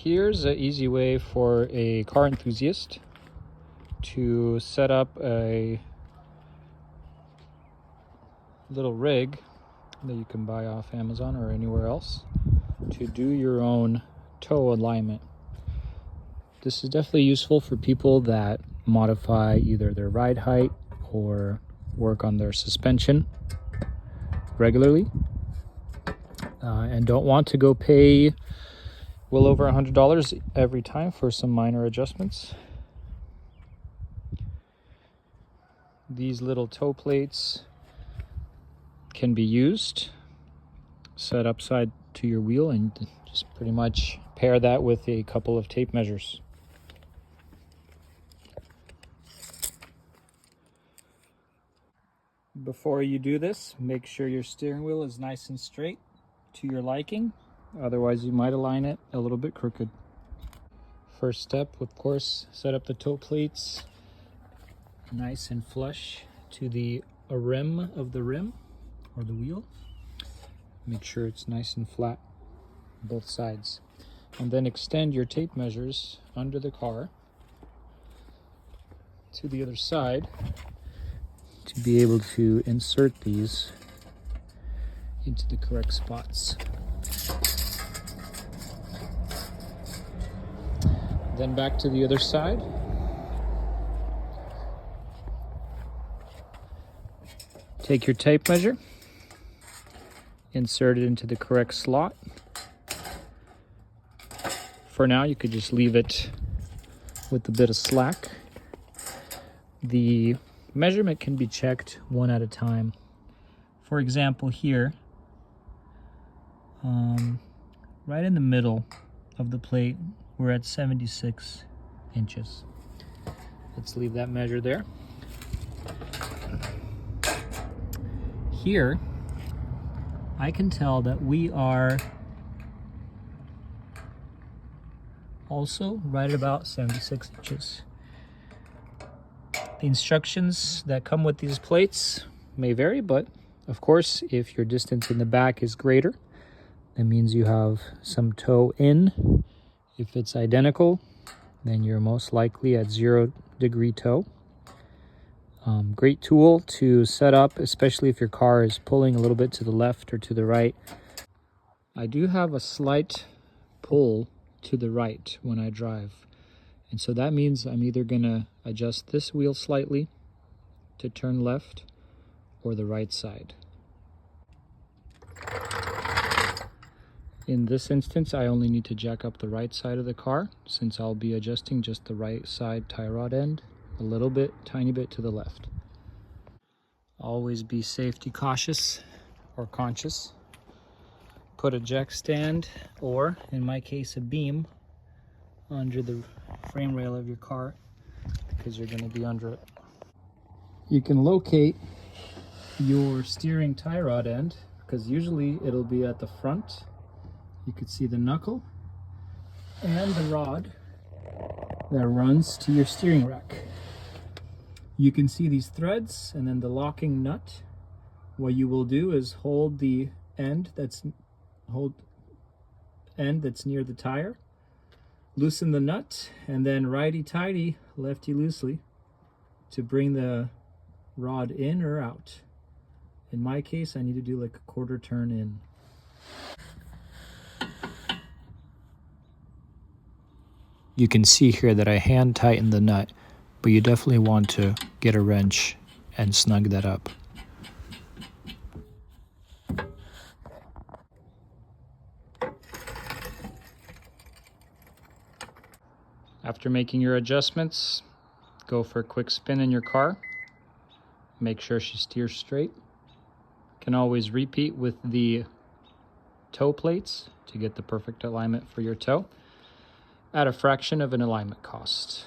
Here's an easy way for a car enthusiast to set up a little rig that you can buy off Amazon or anywhere else to do your own toe alignment. This is definitely useful for people that modify either their ride height or work on their suspension regularly and don't want to go pay well over $100 every time for some minor adjustments. These little toe plates can be used, set upside to your wheel, and just pretty much pair that with a couple of tape measures. Before you do this, make sure your steering wheel is nice and straight to your liking. Otherwise, you might align it a little bit crooked. First step, of course, set up the toe plates nice and flush to the rim of the rim or the wheel. Make sure it's nice and flat on both sides. And then extend your tape measures under the car to the other side to be able to insert these into the correct spots. Then back to the other side. Take your tape measure, insert it into the correct slot. For now, you could just leave it with a bit of slack. The measurement can be checked one at a time. For example, here, right in the middle of the plate, we're at 76 inches. Let's leave that measure there. Here, I can tell that we are also right about 76 inches. The instructions that come with these plates may vary, but of course, if your distance in the back is greater, that means you have some toe in. If it's identical, then you're most likely at 0 degree toe. Great tool to set up, especially if your car is pulling a little bit to the left or to the right. I do have a slight pull to the right when I drive. And so that means I'm either gonna adjust this wheel slightly to turn left or the right side. In this instance, I only need to jack up the right side of the car since I'll be adjusting just the right side tie rod end a little bit, tiny bit to the left. Always be safety cautious or conscious. Put a jack stand, or in my case, a beam under the frame rail of your car because you're going to be under it. You can locate your steering tie rod end because usually it'll be at the front. You could see the knuckle and the rod that runs to your steering rack. You can see these threads and then the locking nut. What you will do is hold the end that's near the tire, loosen the nut, and then righty-tighty, lefty-loosely to bring the rod in or out. In my case, I need to do like a quarter turn in. You can see here that I hand tighten the nut, but you definitely want to get a wrench and snug that up. After making your adjustments, go for a quick spin in your car. Make sure she steers straight. You can always repeat with the toe plates to get the perfect alignment for your toe at a fraction of an alignment cost.